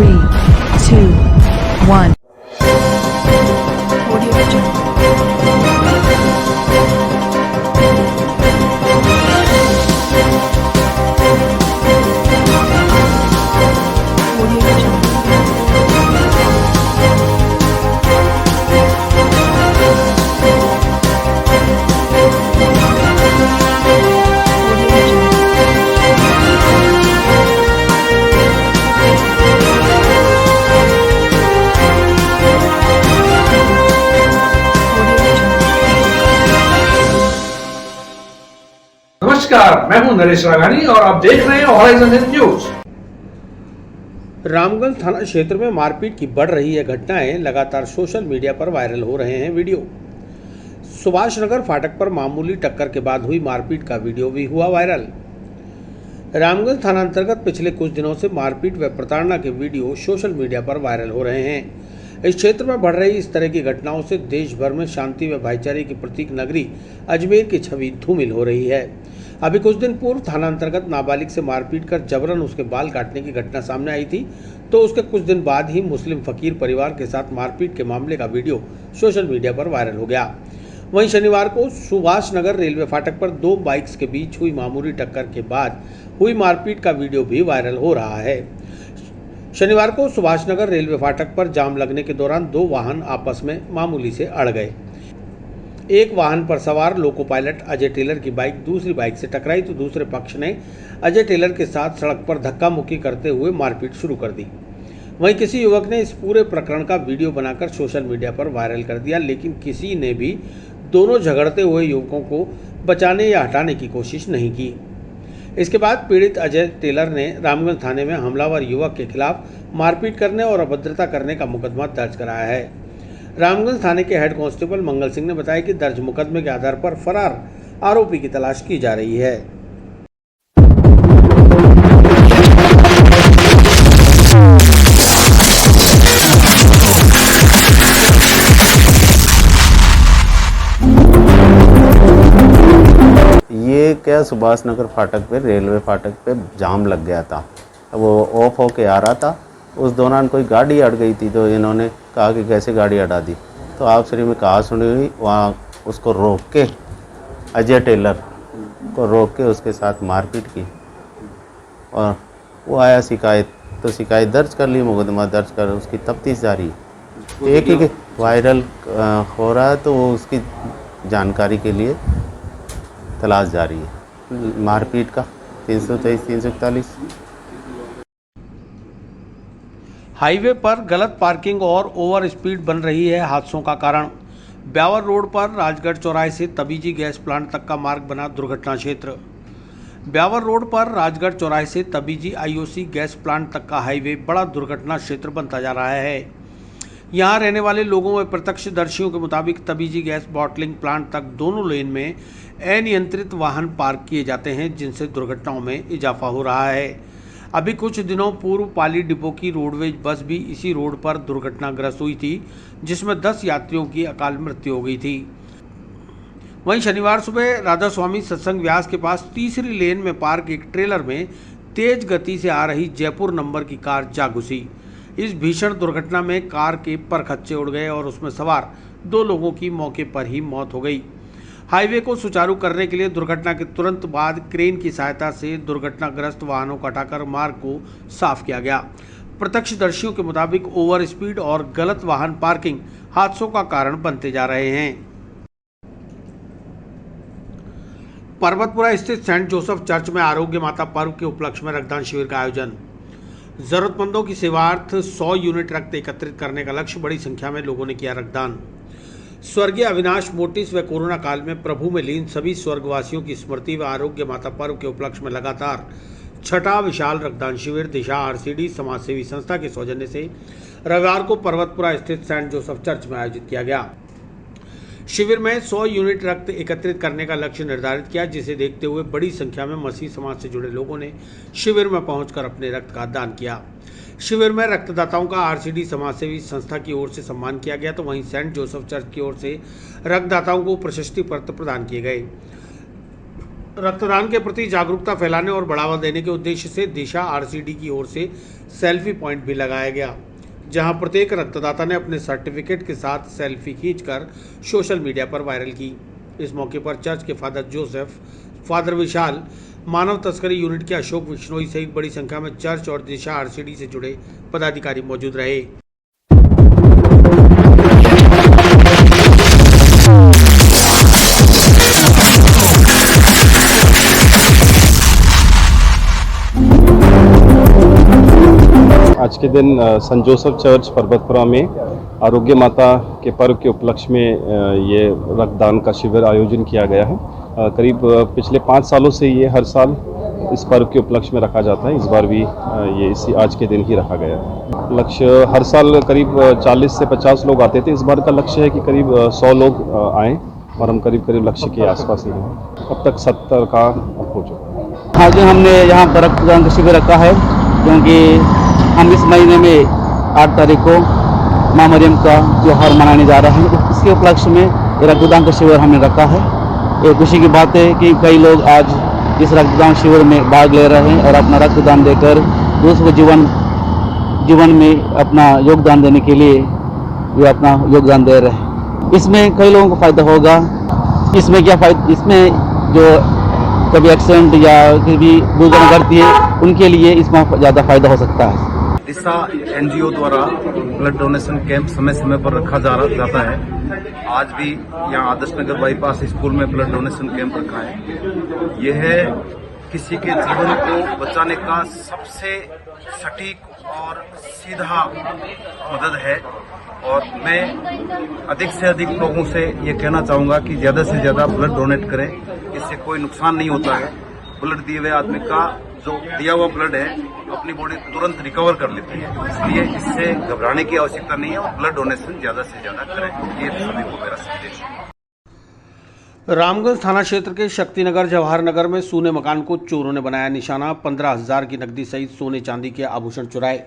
3, 2, 1. Audio Jungle. Audio Jungle. Audio Jungle. Audio Jungle. नमस्कार, मैं हूं नरेश राघानी और आप देख रहे हैं हॉराइजन न्यूज। रामगंज थाना क्षेत्र में मारपीट की बढ़ रही है घटनाएं लगातार सोशल मीडिया पर वायरल हो रहे हैं वीडियो। सुभाष नगर फाटक पर मामूली टक्कर के बाद हुई मारपीट का वीडियो भी हुआ वायरल। रामगंज थाना अंतर्गत पिछले कुछ दिनों से मारपीट व प्रताड़ना के वीडियो सोशल मीडिया पर वायरल हो रहे हैं। इस क्षेत्र में बढ़ रही इस तरह की घटनाओं से देश भर में शांति व भाईचारे की प्रतीक नगरी अजमेर की छवि धूमिल हो रही है। अभी कुछ दिन पूर्व थाना अंतर्गत नाबालिग से मारपीट कर जबरन उसके बाल काटने की घटना सामने आई थी, तो उसके कुछ दिन बाद ही मुस्लिम फकीर परिवार के साथ मारपीट के मामले का वीडियो सोशल मीडिया पर वायरल हो गया। वहीं शनिवार को सुभाष नगर रेलवे फाटक पर दो बाइक्स के बीच हुई मामूली टक्कर के बाद हुई मारपीट का वीडियो भी वायरल हो रहा है। शनिवार को सुभाष नगर रेलवे फाटक पर जाम लगने के दौरान दो वाहन आपस में मामूली से अड़ गए। एक वाहन पर सवार लोको पायलट अजय टेलर की बाइक दूसरी बाइक से टकराई, तो दूसरे पक्ष ने अजय टेलर के साथ सड़क पर धक्का मुक्की करते हुए मारपीट शुरू कर दी। वहीं किसी युवक ने इस पूरे प्रकरण का वीडियो बनाकर सोशल मीडिया पर वायरल कर दिया, लेकिन किसी ने भी दोनों झगड़ते हुए युवकों को बचाने या हटाने की कोशिश नहीं की। इसके बाद पीड़ित अजय टेलर ने रामगंज थाने में हमलावर युवक के खिलाफ मारपीट करने और अभद्रता करने का मुकदमा दर्ज कराया है। रामगंज थाने के हेड कांस्टेबल मंगल सिंह ने बताया कि दर्ज मुकदमे के आधार पर फरार आरोपी की तलाश की जा रही है। ये क्या सुभाष नगर फाटक पे रेलवे फाटक पे जाम लग गया था, वो ऑफ होके आ रहा था। उस दौरान कोई गाड़ी अड़ गई थी, तो इन्होंने कहा कि कैसे गाड़ी अड़ा दी, तो आपसरी में कहा सुनी हुई, वहाँ उसको रोक के अजय टेलर को रोक के उसके साथ मारपीट की और वो आया शिकायत, तो शिकायत दर्ज कर ली, मुकदमा दर्ज कर उसकी तफ्तीश जारी है। एक ही वायरल हो रहा है, तो वो उसकी जानकारी के लिए तलाश जारी है। मारपीट का 323 341। हाईवे पर गलत पार्किंग और ओवर स्पीड बन रही है हादसों का कारण। ब्यावर रोड पर राजगढ़ चौराहे से तबीजी गैस प्लांट तक का मार्ग बना दुर्घटना क्षेत्र। ब्यावर रोड पर राजगढ़ चौराहे से तबीजी आईओसी गैस प्लांट तक का हाईवे बड़ा दुर्घटना क्षेत्र बनता जा रहा है। यहाँ रहने वाले लोगों व प्रत्यक्षदर्शियों के मुताबिक तबीजी गैस बॉटलिंग प्लांट तक दोनों लेन में अनियंत्रित वाहन पार्क किए जाते हैं, जिनसे दुर्घटनाओं में इजाफा हो रहा है। अभी कुछ दिनों पूर्व पाली डिपो की रोडवेज बस भी इसी रोड पर दुर्घटनाग्रस्त हुई थी, जिसमें 10 यात्रियों की अकाल मृत्यु हो गई थी। वहीं शनिवार सुबह राधा स्वामी सत्संग व्यास के पास तीसरी लेन में पार्क एक ट्रेलर में तेज गति से आ रही जयपुर नंबर की कार जा घुसी। इस भीषण दुर्घटना में कार के परखच्चे उड़ गए और उसमें सवार 2 लोगों की मौके पर ही मौत हो गई। हाईवे को सुचारू करने के लिए दुर्घटना के तुरंत बाद क्रेन की सहायता से दुर्घटनाग्रस्त वाहनों को हटाकर मार्ग को साफ किया गया। प्रत्यक्षदर्शियों के मुताबिक ओवर स्पीड और गलत वाहन पार्किंग हादसों का कारण बनते जा रहे हैं। पर्वतपुरा स्थित सेंट जोसेफ चर्च में आरोग्य माता पर्व के उपलक्ष्य में रक्तदान शिविर का आयोजन। जरूरतमंदों की सेवार्थ 100 यूनिट रक्त एकत्रित करने का लक्ष्य, बड़ी संख्या में लोगों ने किया रक्तदान। स्वर्गीय अविनाश मोटिस व कोरोना काल में प्रभु में लीन सभी स्वर्गवासियों की स्मृति व आरोग्य माता पर्व के उपलक्ष्य में लगातार छठा विशाल रक्तदान शिविर दिशा आरसीडी समाजसेवी संस्था के सौजन्य से रविवार को पर्वतपुरा स्थित सेंट जोसेफ चर्च में आयोजित किया गया। शिविर में 100 यूनिट रक्त एकत्रित करने का लक्ष्य निर्धारित किया, जिसे देखते हुए बड़ी संख्या में मसीह समाज से जुड़े लोगों ने शिविर में पहुंचकर अपने रक्त का दान किया। शिविर में रक्तदाताओं का आरसीडी समाजसेवी संस्था की ओर से सम्मान किया गया, तो वहीं सेंट जोसेफ चर्च की ओर से रक्तदाताओं को प्रशस्ति पत्र प्रदान किए गए। रक्तदान के प्रति जागरूकता फैलाने और बढ़ावा देने के उद्देश्य से दिशा आरसीडी की ओर से सेल्फी पॉइंट भी लगाया गया, जहां प्रत्येक रक्तदाता ने अपने सर्टिफिकेट के साथ सेल्फी खींचकर सोशल मीडिया पर वायरल की। इस मौके पर चर्च के फादर जोसेफ, फादर विशाल, मानव तस्करी यूनिट के अशोक विश्नोई सहित बड़ी संख्या में चर्च और दिशा आरसीडी से जुड़े पदाधिकारी मौजूद रहे। आज के दिन संत जोसेफ चर्च पर्वतपुरा में आरोग्य माता के पर्व के उपलक्ष्य में ये रक्तदान का शिविर आयोजन किया गया है। करीब पिछले 5 सालों से ये हर साल इस पर्व के उपलक्ष्य में रखा जाता है। इस बार भी ये इसी आज के दिन ही रखा गया है। लक्ष्य हर साल करीब 40 से 50 लोग आते थे। इस बार का लक्ष्य है कि करीब 100 लोग आएँ और हम करीब लक्ष्य के आसपास ही हैं। अब तक 70 का हो चुका। आज हमने यहाँ पर रक्तदान का शिविर रखा है, क्योंकि हम इस महीने में 8 तारीख को माँ मरियम का त्यौहार मनाने जा रहे हैं। इसके उपलक्ष्य में रक्तदान का शिविर हमने रखा है। ये खुशी की बात है कि कई लोग आज इस रक्तदान शिविर में भाग ले रहे हैं और अपना रक्तदान देकर दूसरों को जीवन में अपना योगदान देने के लिए वे अपना योगदान दे रहे हैं। इसमें कई लोगों को फायदा होगा। इसमें क्या फायदा, इसमें जो कभी एक्सीडेंट या कभी दुर्घटना करती है उनके लिए इसमें ज़्यादा फायदा हो सकता है। दिशा एनजीओ द्वारा ब्लड डोनेशन कैंप समय समय पर रखा जाता है। आज भी यहाँ आदर्श नगर बाईपास स्कूल में ब्लड डोनेशन कैंप रखा है। यह किसी के जीवन को बचाने का सबसे सटीक और सीधा मदद है और मैं अधिक से अधिक लोगों से ये कहना चाहूँगा कि ज़्यादा से ज़्यादा ब्लड डोनेट करें। इससे कोई नुकसान नहीं होता है। ब्लड दिए हुए आदमी का जो दिया हुआ ब्लड है अपनी बॉडी तुरंत रिकवर कर लेती है, इसलिए इससे घबराने की आवश्यकता नहीं है और ब्लड डोनेशन ज़्यादा से ज़्यादा करें। ये सभी को मेरा संदेश है। रामगंज थाना क्षेत्र के शक्तिनगर जवाहर नगर में सोने मकान को चोरों ने बनाया निशाना। 15,000 की नकदी सहित सोने चांदी के आभूषण चुराए।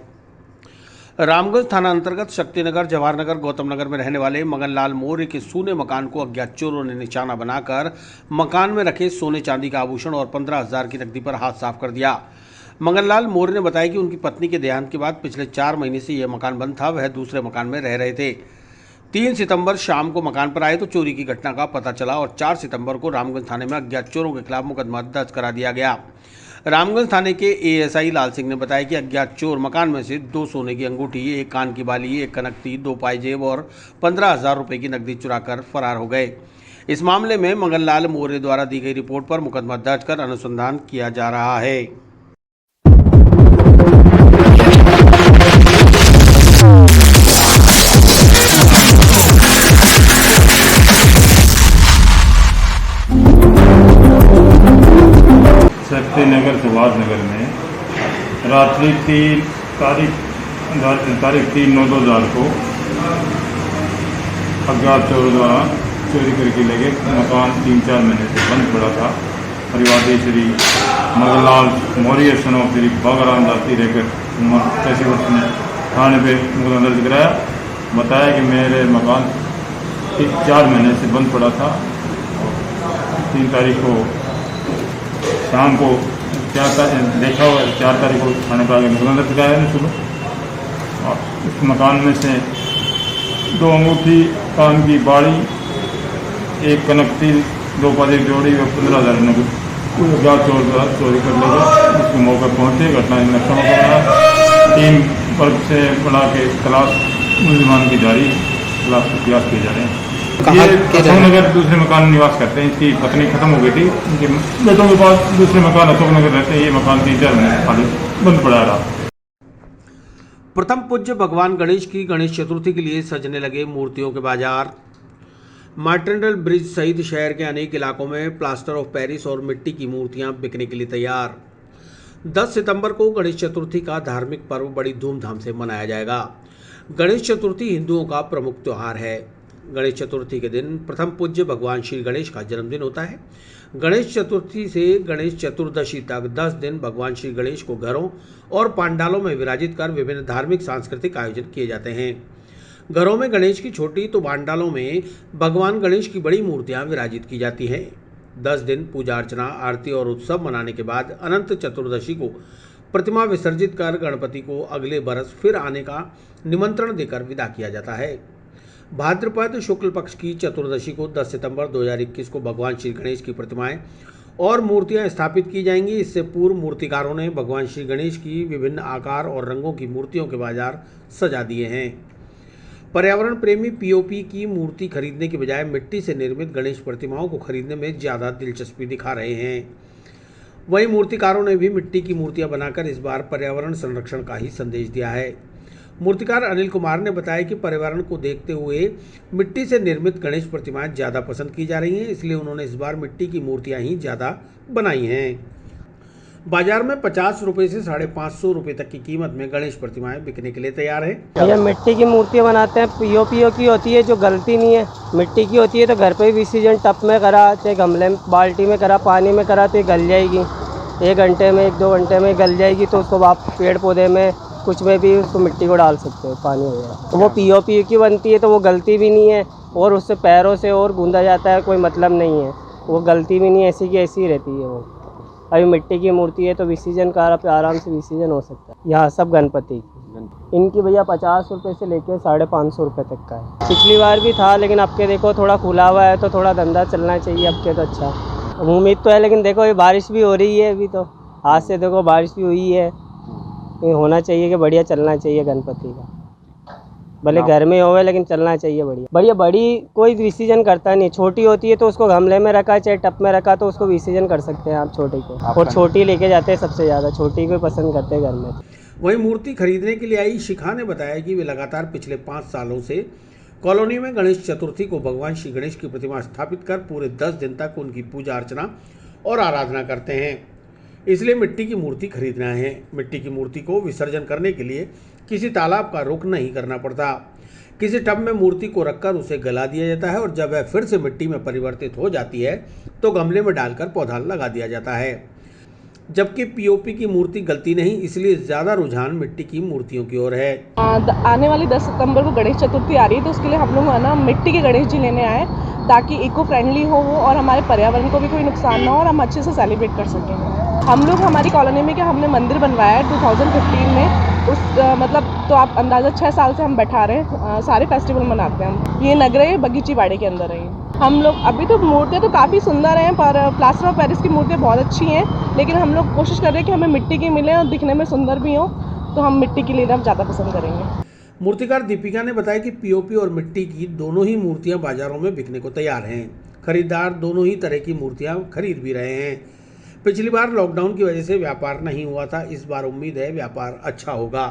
रामगंज थाना अंतर्गत शक्तिनगर जवाहर नगर गौतम नगर में रहने वाले मगनलाल मौर्य के सोने मकान को अज्ञात चोरों ने निशाना बनाकर मकान में रखे सोने चांदी का आभूषण और 15,000 की नकदी पर हाथ साफ कर दिया। मगनलाल मौर्य ने बताया कि उनकी पत्नी के देहांत के बाद पिछले 4 महीने से यह मकान बंद था। वह दूसरे मकान में रह रहे थे। 3 सितंबर शाम को मकान पर आए तो चोरी की घटना का पता चला और 4 सितंबर को रामगंज थाने में अज्ञात चोरों के खिलाफ मुकदमा दर्ज करा दिया गया। रामगंज थाने के एएसआई लाल सिंह ने बताया कि अज्ञात चोर मकान में से 2 सोने की अंगूठी, 1 कान की बाली, 1 कनकती, 2 पायजेब और 15,000 रुपये की नकदी चुराकर फरार हो गए। इस मामले में मगनलाल मौर्य द्वारा दी गई रिपोर्ट पर मुकदमा दर्ज कर अनुसंधान किया जा रहा है। शक्तिनगर सुभाष नगर में रात्रि 3 तारीख 3/9/2000 को अज्ञात चोरों द्वारा चोरी करके ले गए। मकान 3-4 महीने से बंद पड़ा था। परिवादी श्री मगनलाल मौर्य सनो श्री बागाराम जाति रहकर 85 वर्ष में थाने पे मुकदमा दर्ज कराया। बताया कि मेरे मकान 4 महीने से बंद पड़ा था। 3 तारीख को शाम को देखा हुआ 4 तारीख को थाने पर आगे मुकदमा दर्ज कराया है सुबह। और इस मकान में से 2 अंगूठी, कान की बाड़ी, 1 कनकती, 2 पाजे जोड़ी और 15,000 नकद अज्ञात चोर द्वारा चोरी कर ले गए। उसके मौके पहुँचे, घटना नक्शा बनाया। टीम वर्ग से बढ़ा के तलाश मुलजमान की जारी, तलाश प्रयास किए जा रहे हैं। ये अशोकनगर दूसरे मकान में निवास करते हैं। इसकी पत्नी खत्म हो गई थी। उनके बेटों के पास दूसरे मकान अशोकनगर रहते हैं। ये मकान 3-4 महीने खाली बंद पड़ा रहा। प्रथम पूज्य भगवान गणेश की गणेश चतुर्थी के लिए सजने लगे मूर्तियों के बाजार। मार्टेंडल ब्रिज सहित शहर के अनेक इलाकों में प्लास्टर ऑफ पेरिस और मिट्टी की मूर्तियां बिकने के लिए तैयार। 10 सितंबर को गणेश चतुर्थी का धार्मिक पर्व बड़ी धूमधाम से मनाया जाएगा। गणेश चतुर्थी हिंदुओं का प्रमुख त्यौहार है। गणेश चतुर्थी के दिन प्रथम पूज्य भगवान श्री गणेश का जन्मदिन होता है। गणेश चतुर्थी से गणेश चतुर्दशी तक 10 दिन भगवान श्री गणेश को घरों और पंडालों में विराजित कर विभिन्न धार्मिक सांस्कृतिक आयोजन किए जाते हैं। घरों में गणेश की छोटी तो पंडालों में भगवान गणेश की बड़ी मूर्तियां विराजित की जाती हैं। 10 दिन पूजा अर्चना, आरती और उत्सव मनाने के बाद अनंत चतुर्दशी को प्रतिमा विसर्जित कर गणपति को अगले बरस फिर आने का निमंत्रण देकर विदा किया जाता है। भाद्रपद शुक्ल पक्ष की चतुर्दशी को 10 सितंबर 2021 को भगवान श्री गणेश की प्रतिमाएं और मूर्तियां स्थापित की जाएंगी। इससे पूर्व मूर्तिकारों ने भगवान श्री गणेश की विभिन्न आकार और रंगों की मूर्तियों के बाजार सजा दिए हैं। पर्यावरण प्रेमी पीओपी की मूर्ति खरीदने के बजाय मिट्टी से निर्मित गणेश प्रतिमाओं को खरीदने में ज़्यादा दिलचस्पी दिखा रहे हैं। वहीं मूर्तिकारों ने भी मिट्टी की मूर्तियां बनाकर इस बार पर्यावरण संरक्षण का ही संदेश दिया है। मूर्तिकार अनिल कुमार ने बताया कि पर्यावरण को देखते हुए मिट्टी से निर्मित गणेश प्रतिमाएं ज़्यादा पसंद की जा रही हैं, इसलिए उन्होंने इस बार मिट्टी की मूर्तियां ही ज़्यादा बनाई हैं। बाजार में 50 रुपये से 550 रुपये तक की कीमत में गणेश प्रतिमाएं बिकने के लिए तैयार हैं। ये मिट्टी की मूर्तियाँ बनाते हैं, पीओपी की होती है जो गलती नहीं है, मिट्टी की होती है तो घर पे भी विसर्जन टप में करा चाहे गमले में बाल्टी में करा पानी में करा तो ये गल जाएगी, 1 घंटे में 1-2 घंटे में गल जाएगी। तो उसको आप पेड़ पौधे में कुछ में भी उसको मिट्टी को डाल सकते हो, पानी वगैरह। तो वो पीओपी की बनती है तो वो गलती भी नहीं है और उससे पैरों से और गूंदा जाता है, कोई मतलब नहीं है, वो गलती भी नहीं है, ऐसी की ऐसी रहती है वो। अभी मिट्टी की मूर्ति है तो विसर्जन कार पे आराम से विसर्जन हो सकता है। यहाँ सब गणपति की इनकी भैया 50 रुपये से लेकर 550 रुपये तक का है। पिछली बार भी था लेकिन अब के देखो थोड़ा खुला हुआ है तो थोड़ा धंधा चलना चाहिए अब के तो अच्छा उम्मीद तो है। लेकिन देखो ये बारिश भी हो रही है अभी तो आज से देखो बारिश भी हुई है, होना चाहिए कि बढ़िया चलना चाहिए गणपति का, भले घर में होवे लेकिन चलना चाहिए बढ़िया बढ़िया। बड़ी कोई विसर्जन करता नहीं, छोटी होती है तो उसको गमले में रखा चाहे टप में रखा तो उसको विसर्जन कर सकते हैं आप छोटे को, और छोटी लेके जाते हैं सबसे ज़्यादा, छोटी को पसंद करते हैं घर में। वहीं मूर्ति खरीदने के लिए आई शिखा ने बताया कि वे लगातार पिछले 5 सालों से कॉलोनी में गणेश चतुर्थी को भगवान श्री गणेश की प्रतिमा स्थापित कर पूरे 10 दिन तक उनकी पूजा अर्चना और आराधना करते हैं, इसलिए मिट्टी की मूर्ति खरीदना है। मिट्टी की मूर्ति को विसर्जन करने के लिए किसी तालाब का रुख नहीं करना पड़ता, किसी टब में मूर्ति को रखकर उसे गला दिया जाता है और जब वह फिर से मिट्टी में परिवर्तित हो जाती है तो गमले में डालकर पौधा लगा दिया जाता है। जबकि पीओपी की मूर्ति गलती नहीं, इसलिए ज़्यादा रुझान मिट्टी की मूर्तियों की ओर है। आने वाली 10 सितंबर को गणेश चतुर्थी आ रही है तो उसके लिए हम लोग है ना मिट्टी के गणेश जी लेने आए ताकि इको फ्रेंडली हो वो और हमारे पर्यावरण को भी कोई नुकसान ना हो और हम अच्छे से सेलिब्रेट कर सकें। हम लोग हमारी कॉलोनी में क्या हमने मंदिर बनवाया है 2015 में, उस मतलब तो आप अंदाज़ा 6 साल से हम बैठा रहे हैं, सारे फेस्टिवल मनाते हैं हम। ये नगरे बगीची बाड़े के अंदर है। हम लोग अभी तो मूर्तियाँ तो काफ़ी सुंदर हैं पर प्लास्टर ऑफ पेरिस की मूर्तियाँ बहुत अच्छी हैं, लेकिन हम लोग कोशिश कर रहे हैं कि हमें मिट्टी की मिले और दिखने में सुंदर भी हो, तो हम मिट्टी की लेना ज़्यादा पसंद करेंगे। मूर्तिकार दीपिका ने बताया कि पीओपी और मिट्टी की दोनों ही मूर्तियां बाजारों में बिकने को तैयार हैं। खरीदार दोनों ही तरह की मूर्तियां खरीद भी रहे हैं। पिछली बार लॉकडाउन की वजह से व्यापार नहीं हुआ था, इस बार उम्मीद है व्यापार अच्छा होगा।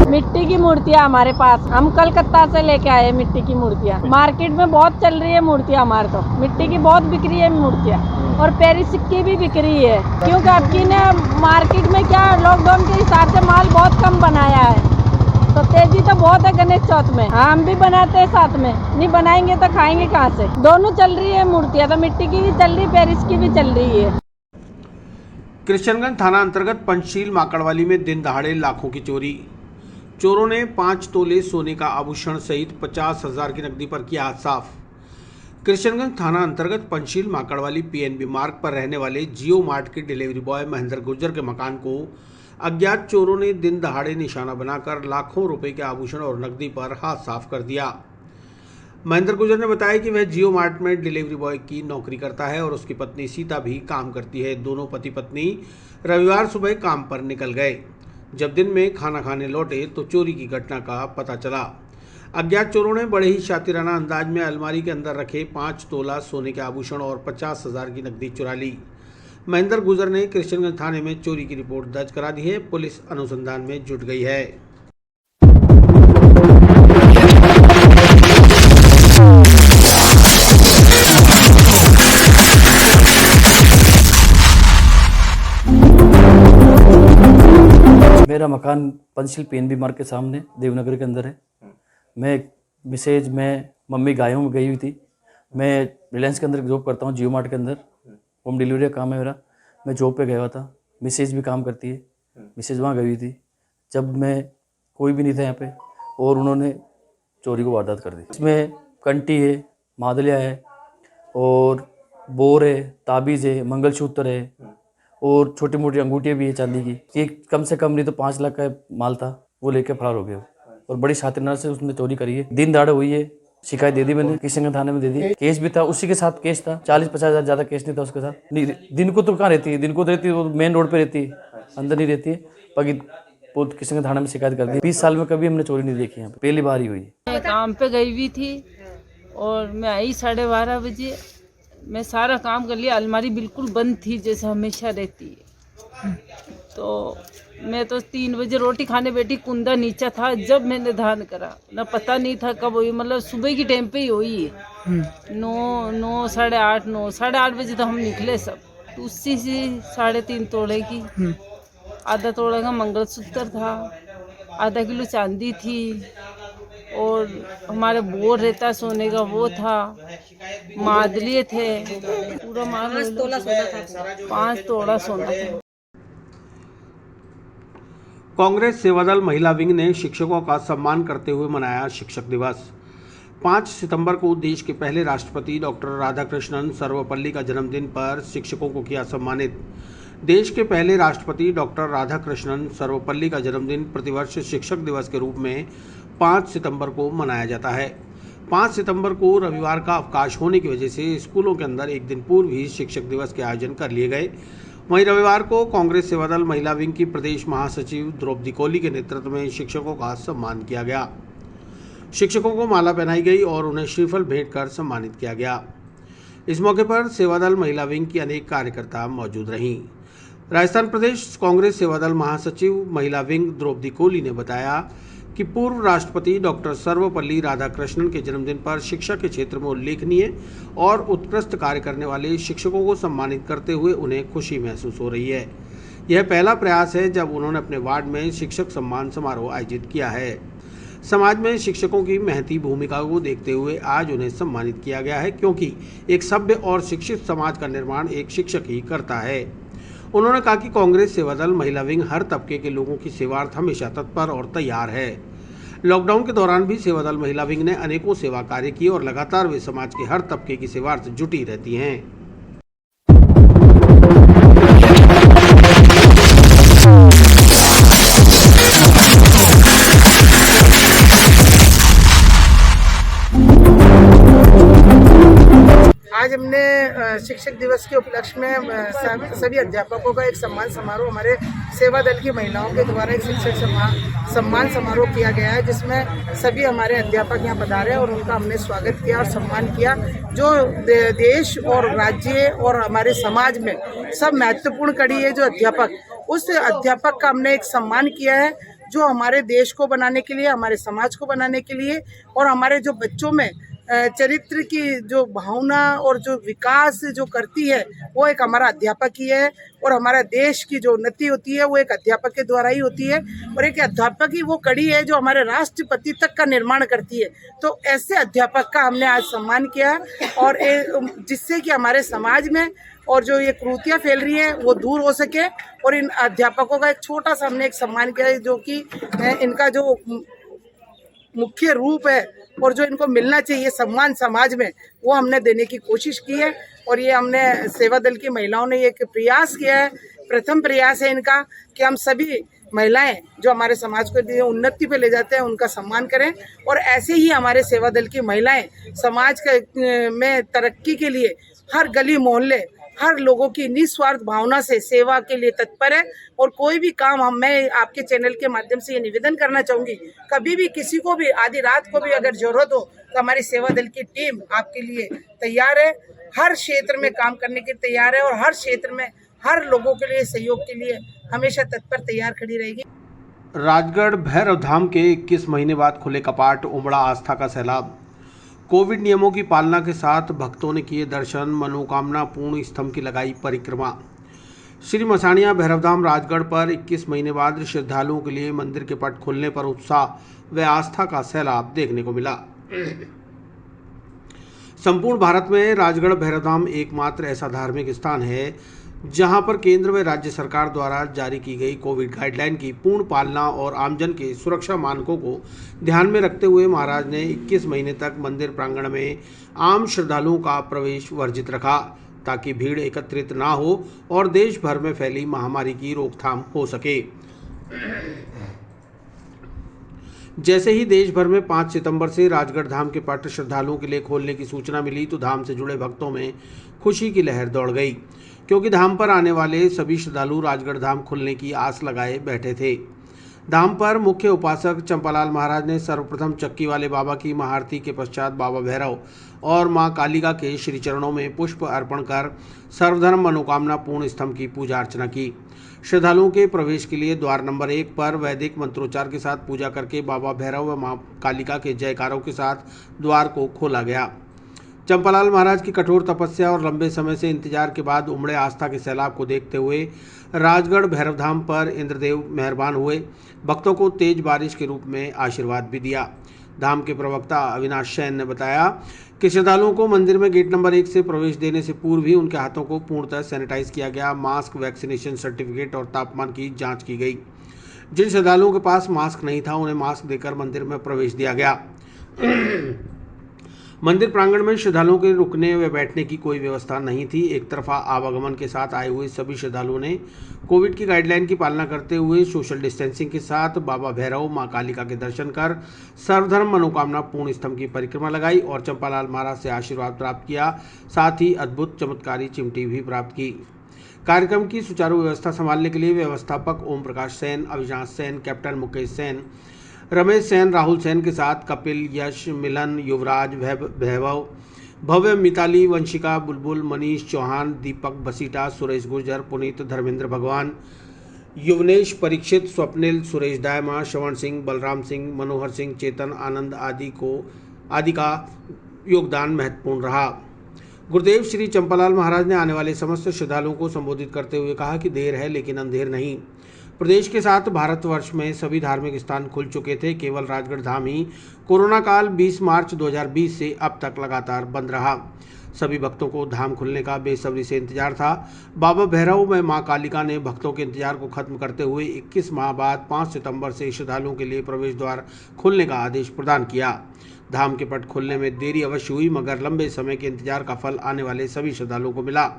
मिट्टी की मूर्तियाँ हमारे पास, हम कलकत्ता से लेके आए मिट्टी की मूर्तियाँ। मार्केट में बहुत चल रही है मूर्तियाँ, हमारे तो मिट्टी की बहुत बिक रही है मूर्तियाँ और पेरिस की भी बिक रही है, क्योंकि आपकी ने मार्केट में क्या लॉकडाउन के हिसाब से माल बहुत कम बनाया है, तो तेजी तो बहुत है गणेश चौथ में। हाँ, हम भी बनाते हैं साथ में, नहीं बनाएंगे तो खाएंगे कहाँ से। दोनों चल रही है मूर्तियाँ, तो मिट्टी की भी चल रही, पेरिस की भी चल रही है। कृष्णगंज थाना अंतर्गत पंचशील माकड़वाली में दिन दहाड़े लाखों की चोरी। चोरों ने 5 तोले सोने का आभूषण सहित 50,000 की नकदी पर किया हाथ साफ। कृष्णगंज थाना अंतर्गत पंचशील माकड़वाली पीएनबी मार्ग पर रहने वाले जियो मार्ट के डिलीवरी बॉय महेंद्र गुर्जर के मकान को अज्ञात चोरों ने दिन दहाड़े निशाना बनाकर लाखों रुपए के आभूषण और नकदी पर हाथ साफ कर दिया। महेंद्र गुर्जर ने बताया कि वह जियो मार्ट में डिलीवरी बॉय की नौकरी करता है और उसकी पत्नी सीता भी काम करती है। दोनों पति पत्नी रविवार सुबह काम पर निकल गए। जब दिन में खाना खाने लौटे तो चोरी की घटना का पता चला। अज्ञात चोरों ने बड़े ही शातिराना अंदाज में अलमारी के अंदर रखे 5 तोला सोने के आभूषण और 50,000 की नकदी चुरा ली। महेंद्र गुर्जर ने कृष्णगंज थाने में चोरी की रिपोर्ट दर्ज करा दी है। पुलिस अनुसंधान में जुट गई है। मेरा मकान पंचशील पीएनबी मार्ग के सामने देवनगर के अंदर है। मैं मम्मी गायों में गई हुई थी। मैं रिलायंस के अंदर जॉब करता हूँ, जियो मार्ट के अंदर होम डिलीवरी का काम है मेरा। मैं जॉब पे गया हुआ था, मिसेज भी काम करती है, मिसेज वहाँ गई हुई थी। जब मैं कोई भी नहीं था यहाँ पे और उन्होंने चोरी को वारदात कर दी। इसमें कंटी है, मादलिया है और बोर है, ताबीज़ है, मंगलसूत्र है और छोटी मोटी अंगूठियाँ भी है चांदी की। ये कम से कम नहीं तो 5 लाख का माल था, वो लेके फरार हो गया और बड़ी शातिरना से उसने चोरी करी है। दिन दहाड़े हुई है, शिकायत दे दी मैंने, किशनगंज थाने में दे दी। केस भी था, उसी के साथ केस था, 40-50 हज़ार, ज़्यादा केस नहीं था उसके साथ। नहीं, दिन को तो कहाँ रहती है, दिन को तो रहती है, वो मेन रोड पे रहती है, अंदर नहीं रहती है। बाकी किशनगंज थाने में शिकायत कर दी। 20 साल में कभी हमने चोरी नहीं देखी, यहाँ पे पहली बार ही हुई। मैं काम पे गई हुई थी और मैं आई 12:30 बजे। मैं सारा काम कर लिया, अलमारी बिल्कुल बंद थी जैसे हमेशा रहती है। तो मैं तो 3 बजे रोटी खाने बैठी, कुंदा नीचा था जब मैंने ध्यान करा, ना पता नहीं था कब हुई, मतलब सुबह की टाइम पे ही हुई है। 9, 8:30 बजे तो हम निकले सब। तो उसी से 3.5 तोले की, आधा तोले का मंगलसूत्र था, आधा किलो चांदी थी और हमारे बोर रहता सोने का वो था, मादलिए थे, पूरा 5 तोला सोना था, 5 तोला सोना था। कांग्रेस सेवादल महिला विंग ने शिक्षकों का सम्मान करते हुए मनाया शिक्षक दिवस। 5 सितंबर को देश के पहले राष्ट्रपति डॉक्टर राधाकृष्णन सर्वपल्ली का जन्मदिन पर शिक्षकों को किया सम्मानित। देश के पहले राष्ट्रपति डॉक्टर राधाकृष्णन सर्वपल्ली का जन्मदिन प्रतिवर्ष शिक्षक दिवस के रूप में 5 सितंबर को मनाया जाता है। 5 सितंबर को रविवार का अवकाश होने की वजह से स्कूलों के अंदर एक दिन पूर्व ही शिक्षक दिवस के आयोजन कर लिए गए। वहीं रविवार को कांग्रेस सेवादल महिला विंग की प्रदेश महासचिव द्रौपदी कोहली के नेतृत्व में शिक्षकों का सम्मान किया गया। शिक्षकों को माला पहनाई गई और उन्हें श्रीफल भेंट कर सम्मानित किया गया। इस मौके पर सेवादल महिला विंग की अनेक कार्यकर्ता मौजूद रहीं। राजस्थान प्रदेश कांग्रेस सेवादल महासचिव महिला विंग द्रौपदी कोहली ने बताया कि पूर्व राष्ट्रपति डॉक्टर सर्वपल्ली राधाकृष्णन के जन्मदिन पर शिक्षा के क्षेत्र में उल्लेखनीय और उत्कृष्ट कार्य करने वाले शिक्षकों को सम्मानित करते हुए उन्हें खुशी महसूस हो रही है। यह पहला प्रयास है जब उन्होंने अपने वार्ड में शिक्षक सम्मान समारोह आयोजित किया है। समाज में शिक्षकों की महती भूमिका को देखते हुए आज उन्हें सम्मानित किया गया है, क्योंकि एक सभ्य और शिक्षित समाज का निर्माण एक शिक्षक ही करता है। उन्होंने कहा कि कांग्रेस सेवादल महिला विंग हर तबके के लोगों की सेवार्थ हमेशा तत्पर और तैयार है। लॉकडाउन के दौरान भी सेवादल महिला विंग ने अनेकों सेवा कार्य किए और लगातार वे समाज के हर तबके की सेवार्थ जुटी रहती हैं। आज हमने शिक्षक दिवस के उपलक्ष्य में सभी अध्यापकों का एक सम्मान समारोह हमारे सेवा दल की महिलाओं के द्वारा एक शिक्षक सम्मान समारोह किया गया है, जिसमें सभी हमारे अध्यापक यहाँ पधारे और उनका हमने स्वागत किया और सम्मान किया। जो देश और राज्य और हमारे समाज में सब महत्वपूर्ण कड़ी है जो अध्यापक, उस अध्यापक का हमने एक सम्मान किया है जो हमारे देश को बनाने के लिए, हमारे समाज को बनाने के लिए और हमारे जो बच्चों में चरित्र की जो भावना और जो विकास जो करती है वो एक हमारा अध्यापक ही है। और हमारा देश की जो उन्नति होती है वो एक अध्यापक के द्वारा ही होती है और एक अध्यापक ही वो कड़ी है जो हमारे राष्ट्रपति तक का निर्माण करती है। तो ऐसे अध्यापक का हमने आज सम्मान किया और जिससे कि हमारे समाज में और जो ये कुरीतियाँ फैल रही हैं वो दूर हो सके। और इन अध्यापकों का एक छोटा सा हमने एक सम्मान किया है जो कि इनका जो मुख्य रूप है और जो इनको मिलना चाहिए सम्मान समाज में, वो हमने देने की कोशिश की है। और ये हमने सेवा दल की महिलाओं ने एक प्रयास किया है, प्रथम प्रयास है इनका कि हम सभी महिलाएं जो हमारे समाज को उन्नति पे ले जाते हैं उनका सम्मान करें। और ऐसे ही हमारे सेवा दल की महिलाएं समाज में तरक्की के लिए हर गली मोहल्ले हर लोगों की निस्वार्थ भावना से सेवा के लिए तत्पर है। और कोई भी काम मैं आपके चैनल के माध्यम से ये निवेदन करना चाहूँगी, कभी भी किसी को भी आधी रात को भी अगर जरूरत हो तो हमारी सेवा दल की टीम आपके लिए तैयार है, हर क्षेत्र में काम करने के तैयार है और हर क्षेत्र में हर लोगों के लिए सहयोग के लिए हमेशा तत्पर तैयार खड़ी रहेगी। राजगढ़ भैरव धाम के 21 महीने बाद खुले कपाट, उमड़ा आस्था का सैलाब। कोविड नियमों की पालना के साथ भक्तों ने किए दर्शन, मनोकामना पूर्ण स्तंभ की लगाई परिक्रमा। श्री मसाणिया भैरवधाम राजगढ़ पर 21 महीने बाद श्रद्धालुओं के लिए मंदिर के पट खुलने पर उत्साह व आस्था का सैलाब देखने को मिला। संपूर्ण भारत में राजगढ़ भैरवधाम एकमात्र ऐसा धार्मिक स्थान है जहां पर केंद्र व राज्य सरकार द्वारा जारी की गई कोविड गाइडलाइन की पूर्ण पालना और आमजन के सुरक्षा मानकों को ध्यान में रखते हुए महाराज ने 21 महीने तक मंदिर प्रांगण में आम श्रद्धालुओं का प्रवेश वर्जित रखा, ताकि भीड़ एकत्रित ना हो और देश भर में फैली महामारी की रोकथाम हो सके। जैसे ही देश भर में 5 सितंबर से राजगढ़ धाम के पट श्रद्धालुओं के लिए खोलने की सूचना मिली तो धाम से जुड़े भक्तों में खुशी की लहर दौड़ गई, क्योंकि धाम पर आने वाले सभी श्रद्धालु राजगढ़ धाम खुलने की आस लगाए बैठे थे। धाम पर मुख्य उपासक चंपालाल महाराज ने सर्वप्रथम चक्की वाले बाबा की महाआरती के पश्चात बाबा भैरव और मां कालिका के श्री चरणों में पुष्प अर्पण कर सर्वधर्म मनोकामना पूर्ण स्तंभ की पूजा अर्चना की। श्रद्धालुओं के प्रवेश के लिए द्वार नंबर 1 पर वैदिक मंत्रोच्चार के साथ पूजा करके बाबा भैरव व मां कालिका के जयकारों के साथ द्वार को खोला गया। चंपालाल महाराज की कठोर तपस्या और लंबे समय से इंतजार के बाद उमड़े आस्था के सैलाब को देखते हुए राजगढ़ भैरव धाम पर इंद्रदेव मेहरबान हुए, भक्तों को तेज बारिश के रूप में आशीर्वाद भी दिया। धाम के प्रवक्ता अविनाश सैन ने बताया कि श्रद्धालुओं को मंदिर में गेट नंबर 1 से प्रवेश देने से पूर्व ही उनके हाथों को पूर्णतः सैनिटाइज किया गया, मास्क, वैक्सीनेशन सर्टिफिकेट और तापमान की जांच की गई। जिन श्रद्धालुओं के पास मास्क नहीं था उन्हें मास्क देकर मंदिर में प्रवेश दिया गया। मंदिर प्रांगण में श्रद्धालुओं के रुकने व बैठने की कोई व्यवस्था नहीं थी। एक तरफा आवागमन के साथ आए हुए सभी श्रद्धालुओं ने कोविड की गाइडलाइन की पालना करते हुए सोशल डिस्टेंसिंग के साथ बाबा भैरव, मां कालिका के दर्शन कर सर्वधर्म मनोकामना पूर्ण स्तंभ की परिक्रमा लगाई और चंपालाल महाराज से आशीर्वाद प्राप्त किया। साथ ही अद्भुत चमत्कारी चिमटी भी प्राप्त की। कार्यक्रम की सुचारू व्यवस्था संभालने के लिए व्यवस्थापक ओम प्रकाश सैन, अविनाश सैन, कैप्टन मुकेश सैन, रमेश सैन, राहुल सैन के साथ कपिल, यश, मिलन, युवराज, वैभव, भव्य, मिताली, वंशिका, बुलबुल, मनीष चौहान, दीपक बसीटा, सुरेश गुर्जर, पुनीत, धर्मेंद्र भगवान, युवनेश, परीक्षित, स्वप्निल, सुरेश दायमा, श्रवण सिंह, बलराम सिंह, मनोहर सिंह, चेतन आनंद आदि का योगदान महत्वपूर्ण रहा। गुरुदेव श्री चंपालाल महाराज ने आने वाले समस्त श्रद्धालुओं को संबोधित करते हुए कहा कि देर है लेकिन अंधेर नहीं। प्रदेश के साथ भारतवर्ष में सभी धार्मिक स्थान खुल चुके थे, केवल राजगढ़ धाम ही कोरोना काल 20 मार्च 2020 से अब तक लगातार बंद रहा। सभी भक्तों को धाम खुलने का बेसब्री से इंतजार था। बाबा भैरव में मां कालिका ने भक्तों के इंतजार को खत्म करते हुए 21 माह बाद 5 सितंबर से श्रद्धालुओं के लिए प्रवेश द्वार खोलने का आदेश प्रदान किया। धाम के पट खोलने में देरी अवश्य हुई, मगर लंबे समय के इंतजार का फल आने वाले सभी श्रद्धालुओं को मिला।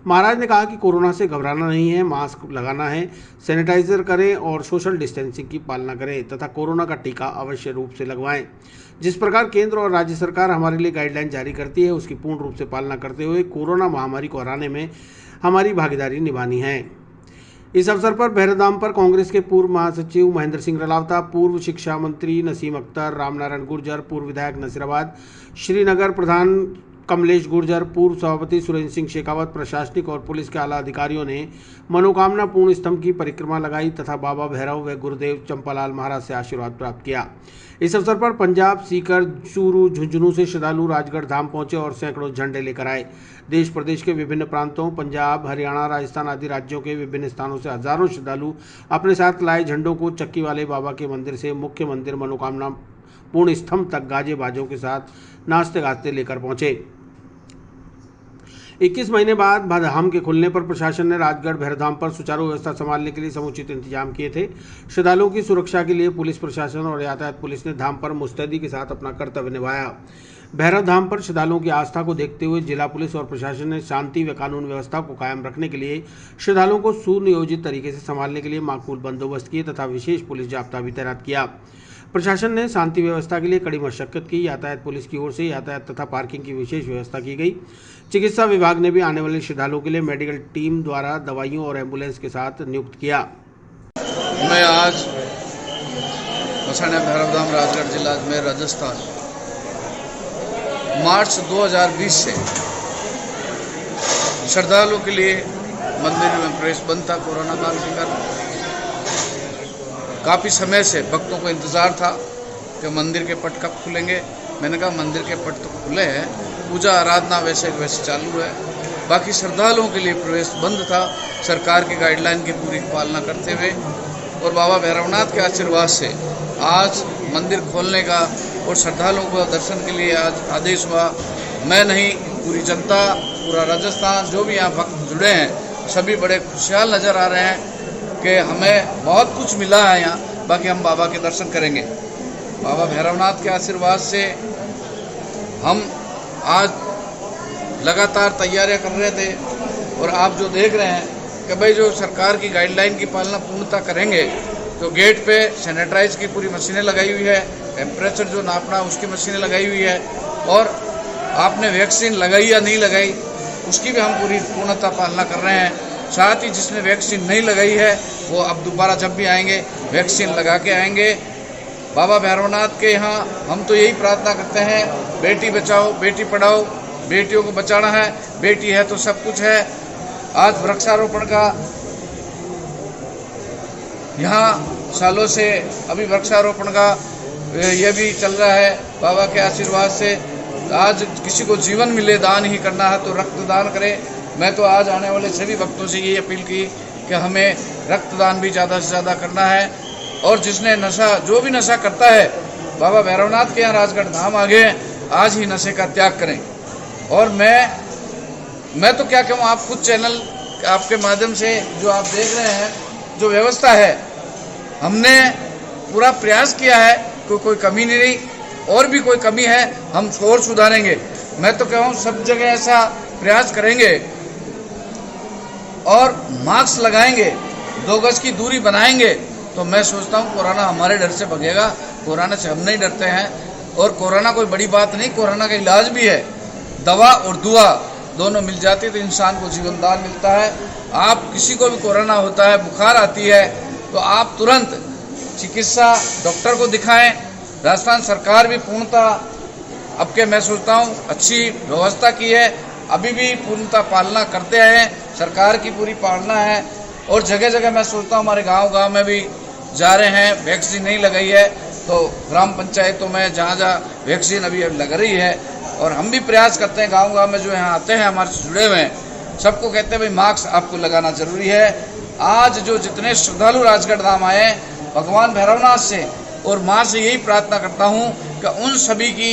महाराज ने कहा कि कोरोना से घबराना नहीं है, मास्क लगाना है, सैनिटाइजर करें और सोशल डिस्टेंसिंग की पालना करें तथा कोरोना का टीका अवश्य रूप से लगवाएं। जिस प्रकार केंद्र और राज्य सरकार हमारे लिए गाइडलाइन जारी करती है उसकी पूर्ण रूप से पालना करते हुए कोरोना महामारी को हराने में हमारी भागीदारी निभानी है। इस अवसर पर भैरवधाम पर कांग्रेस के पूर्व महासचिव महेंद्र सिंह रलावता, पूर्व शिक्षा मंत्री नसीम अख्तर, रामनारायण गुर्जर, पूर्व विधायक नसीराबाद श्रीनगर प्रधान कमलेश गुर्जर, पूर्व सभापति सुरेंद्र सिंह शेखावत, प्रशासनिक और पुलिस के आला अधिकारियों ने मनोकामना पूर्ण स्तंभ की परिक्रमा लगाई तथा बाबा भैरव व गुरुदेव चंपालाल महाराज से आशीर्वाद प्राप्त किया। इस अवसर पर पंजाब, सीकर, चूरू, झुंझुनू से श्रद्धालु राजगढ़ धाम पहुंचे और सैकड़ों झंडे लेकर आए। देश प्रदेश के विभिन्न प्रांतों, पंजाब, हरियाणा, राजस्थान आदि राज्यों के विभिन्न स्थानों से हजारों श्रद्धालु अपने साथ लाए झंडों को चक्की वाले बाबा के मंदिर से मुख्य मंदिर मनोकामना पूर्ण स्तंभ तक गाजे बाजों के साथ नाचते गाते लेकर पहुंचे। 21 महीने बाद धाम के खुलने पर प्रशासन ने राजगढ़ भैरवधाम पर सुचारू व्यवस्था संभालने के लिए समुचित इंतजाम किए थे। श्रद्धालुओं की सुरक्षा के लिए पुलिस प्रशासन और यातायात पुलिस ने धाम पर मुस्तैदी के साथ अपना कर्तव्य निभाया। भैरव धाम पर श्रद्धालुओं की आस्था को देखते हुए जिला पुलिस और प्रशासन ने शांति व कानून व्यवस्था को कायम रखने के लिए श्रद्धालुओं को सुनियोजित तरीके से संभालने के लिए माकूल बंदोबस्त किए तथा विशेष पुलिस जाब्ता भी तैनात किया। प्रशासन ने शांति व्यवस्था के लिए कड़ी मशक्कत की। यातायात पुलिस की ओर से यातायात तथा पार्किंग की विशेष व्यवस्था की गई। चिकित्सा विभाग ने भी आने वाले श्रद्धालुओं के लिए मेडिकल टीम द्वारा दवाइयों और एम्बुलेंस के साथ नियुक्त किया। मैं आज मसाना भैरवधाम राजगढ़ जिला में राजस्थान मार्च 2020 से श्रद्धालुओं के लिए मंदिर में प्रवेश बंद था कोरोना काल के कारण। काफ़ी समय से भक्तों को इंतज़ार था कि मंदिर के पट कब खुलेंगे। मैंने कहा मंदिर के पट तो खुले हैं, पूजा आराधना वैसे चालू है, बाकी श्रद्धालुओं के लिए प्रवेश बंद था। सरकार की गाइडलाइन की पूरी पालना करते हुए और बाबा भैरवनाथ के आशीर्वाद से आज मंदिर खोलने का और श्रद्धालुओं को दर्शन के लिए आज आदेश हुआ। मैं नहीं, पूरी जनता, पूरा राजस्थान, जो भी यहाँ भक्त जुड़े हैं, सभी बड़े खुशहाल नज़र आ रहे हैं कि हमें बहुत कुछ मिला है यहाँ। बाकी हम बाबा के दर्शन करेंगे। बाबा भैरवनाथ के आशीर्वाद से हम आज लगातार तैयारियां कर रहे थे और आप जो देख रहे हैं कि भाई जो सरकार की गाइडलाइन की पालना पूर्णतः करेंगे तो गेट पे सैनिटाइज की पूरी मशीनें लगाई हुई है, टेम्परेचर जो नापना उसकी मशीनें लगाई हुई है और आपने वैक्सीन लगाई या नहीं लगाई उसकी भी हम पूरी पूर्णतः पालना कर रहे हैं। साथ ही जिसने वैक्सीन नहीं लगाई है वो अब दोबारा जब भी आएंगे वैक्सीन लगा के आएंगे। बाबा भैरवनाथ के यहाँ हम तो यही प्रार्थना करते हैं, बेटी बचाओ बेटी पढ़ाओ, बेटियों को बचाना है, बेटी है तो सब कुछ है। आज वृक्षारोपण का यहाँ सालों से अभी वृक्षारोपण का ये भी चल रहा है। बाबा के आशीर्वाद से आज किसी को जीवन मिले, दान ही करना है तो रक्तदान करें। मैं तो आज आने वाले सभी भक्तों से ये अपील की कि हमें रक्तदान भी ज़्यादा से ज़्यादा करना है और जिसने नशा जो भी नशा करता है बाबा भैरवनाथ के यहाँ राजगढ़ धाम आ गए, आज ही नशे का त्याग करें। और मैं तो क्या कहूँ, आप खुद चैनल आपके माध्यम से जो आप देख रहे हैं जो व्यवस्था है हमने पूरा प्रयास किया है, कोई कमी नहीं रही और भी कोई कमी है हम और सुधारेंगे। मैं तो कहूँ सब जगह ऐसा प्रयास करेंगे और मास्क लगाएंगे, 2 गज की दूरी बनाएंगे तो मैं सोचता हूँ कोरोना हमारे डर से भगेगा। कोरोना से हम नहीं डरते हैं और कोरोना कोई बड़ी बात नहीं, कोरोना का इलाज भी है, दवा और दुआ दोनों मिल जाती है तो इंसान को जीवन दान मिलता है। आप किसी को भी कोरोना होता है, बुखार आती है तो आप तुरंत चिकित्सा डॉक्टर को दिखाएं। राजस्थान सरकार भी पूर्णतः अब के मैं सोचता हूँ अच्छी व्यवस्था की है, अभी भी पूर्णतः पालना करते हैं, सरकार की पूरी पालना है। और जगह जगह मैं सोचता हूँ हमारे गांव में भी जा रहे हैं, वैक्सीन नहीं लगाई है तो ग्राम पंचायतों में जहाँ वैक्सीन अभी लग रही है और हम भी प्रयास करते हैं गांव में जो यहाँ आते हैं हमारे से जुड़े हुए हैं सबको कहते हैं भाई मास्क आपको लगाना जरूरी है। आज जो जितने श्रद्धालु राजगढ़ धाम आए भगवान भैरवनाथ से और माँ से यही प्रार्थना करता हूँ कि उन सभी की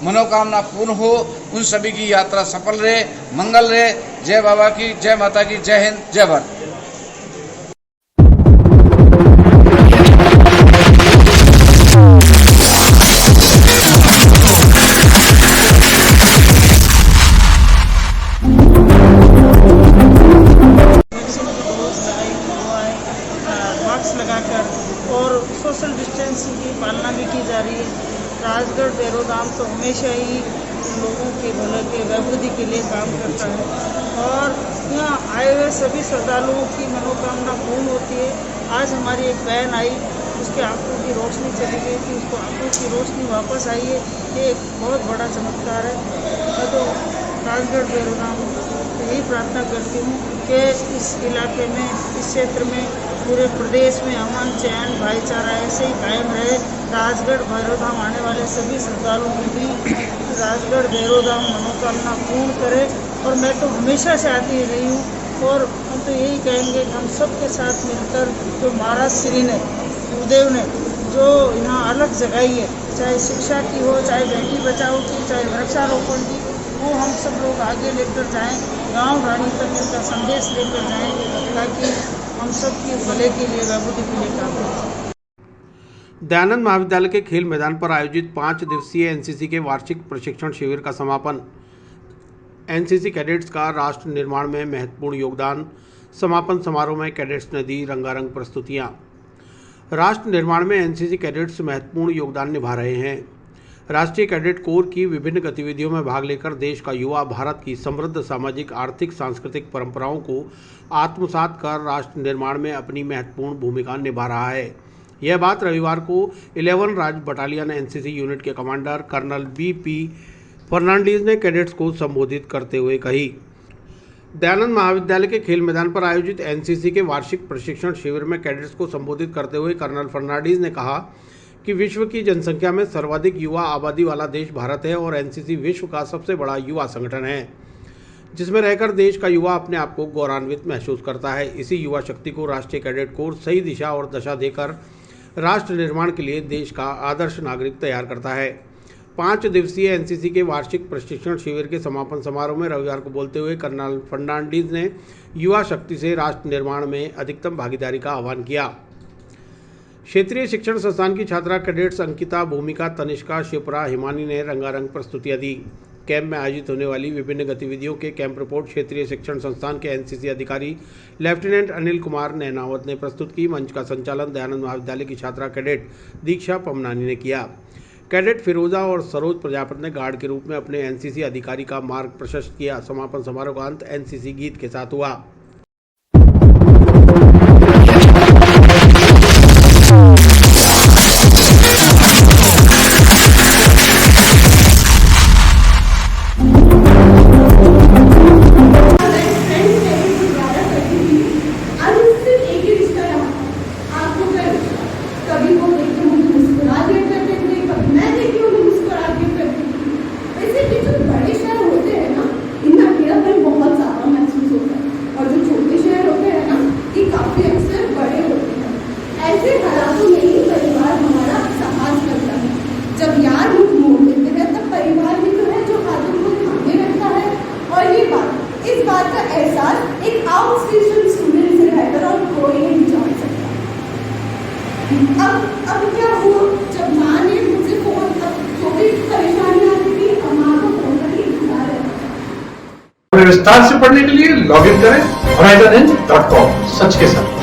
मनोकामना पूर्ण हो, उन सभी की यात्रा सफल रहे, मंगल रहे। जय बाबा की, जय माता की, जय हिंद, जय भारत। मास्क लगाकर और सोशल डिस्टेंसिंग की पालना भी की जा रही है। राजगढ़ भैरव धाम तो हमेशा ही लोगों के भले के वैभूति के लिए काम करता है और यहाँ आए हुए सभी श्रद्धालुओं की मनोकामना पूर्ण होती है। आज हमारी एक बहन आई, उसके आंखों की रोशनी चली गई थी, उसको आंखों की रोशनी वापस आई है, ये एक बहुत बड़ा चमत्कार है। मैं तो राजगढ़ भैरव धाम यही प्रार्थना करती हूँ कि इस इलाके में, इस क्षेत्र में, पूरे प्रदेश में अमन चैन भाईचारा ऐसे ही कायम रहे। राजगढ़ भैरव धाम आने वाले सभी श्रद्धालुओं की भी राजगढ़ भैरव धाम मनोकामना पूर्ण करे। और मैं तो हमेशा से आती रही हूँ और हम तो यही कहेंगे कि हम सबके साथ मिलकर जो महाराज श्री ने, गुरुदेव ने जो यहाँ अलग जगाई है, चाहे शिक्षा की हो, चाहे बेटी बचाओ की, चाहे वृक्षारोपण की, वो हम सब लोग आगे लेकर जाएं, गांव ढाणी तक इनका संदेश लेकर जाएं ताकि हम सबके भले के लिए, वैभूति के लिए काम करें। दयानंद महाविद्यालय के खेल मैदान पर आयोजित 5 दिवसीय एनसीसी के वार्षिक प्रशिक्षण शिविर का समापन। एनसीसी कैडेट्स का राष्ट्र निर्माण में महत्वपूर्ण योगदान। समापन समारोह में कैडेट्स ने दी रंगारंग प्रस्तुतियां। राष्ट्र निर्माण में एनसीसी कैडेट्स महत्वपूर्ण योगदान निभा रहे हैं। राष्ट्रीय कैडेट कोर की विभिन्न गतिविधियों में भाग लेकर देश का युवा भारत की समृद्ध सामाजिक, आर्थिक, सांस्कृतिक परंपराओं को आत्मसात कर राष्ट्र निर्माण में अपनी महत्वपूर्ण भूमिका निभा रहा है। यह बात रविवार को 11 राज्य बटालियन एनसीसी यूनिट के कमांडर कर्नल बीपी फर्नांडीज ने कैडेट्स को संबोधित करते हुए कही। दयानंद महाविद्यालय के खेल मैदान पर आयोजित एनसीसी के वार्षिक प्रशिक्षण शिविर में कैडेट्स को संबोधित करते हुए कर्नल फर्नांडीज ने कहा कि विश्व की जनसंख्या में सर्वाधिक युवा आबादी वाला देश भारत है और एनसीसी विश्व का सबसे बड़ा युवा संगठन है, जिसमें रहकर देश का युवा अपने आप को गौरवान्वित महसूस करता है। इसी युवा शक्ति को राष्ट्रीय कैडेट कोर सही दिशा और दशा देकर राष्ट्र निर्माण के लिए देश का आदर्श नागरिक तैयार करता है। 5 दिवसीय एनसीसी के वार्षिक प्रशिक्षण शिविर के समापन समारोह में रविवार को बोलते हुए कर्नल फर्नांडीज ने युवा शक्ति से राष्ट्र निर्माण में अधिकतम भागीदारी का आह्वान किया। क्षेत्रीय शिक्षण संस्थान की छात्रा कैडेट्स अंकिता, भूमिका, तनिष्का, शिप्रा, हिमानी ने रंगारंग प्रस्तुतियां दी। कैंप में आयोजित होने वाली विभिन्न गतिविधियों के कैंप रिपोर्ट क्षेत्रीय शिक्षण संस्थान के एनसीसी अधिकारी लेफ्टिनेंट अनिल कुमार नैनावत ने प्रस्तुत की। मंच का संचालन दयानंद महाविद्यालय की छात्रा कैडेट दीक्षा पमनानी ने किया। कैडेट फिरोजा और सरोज प्रजापति ने गार्ड के रूप में अपने एनसीसी अधिकारी का मार्ग प्रशस्त किया। समापन समारोह का अंत एनसीसी गीत के साथ हुआ। अब क्या हुआ, जब माँ ने मुझे फोन, जो भी परेशानी आती थी, अब माँ को फोन करके इंतजार है। विस्तार से पढ़ने के लिए लॉग इन करें horizonhinge.com। सच के साथ।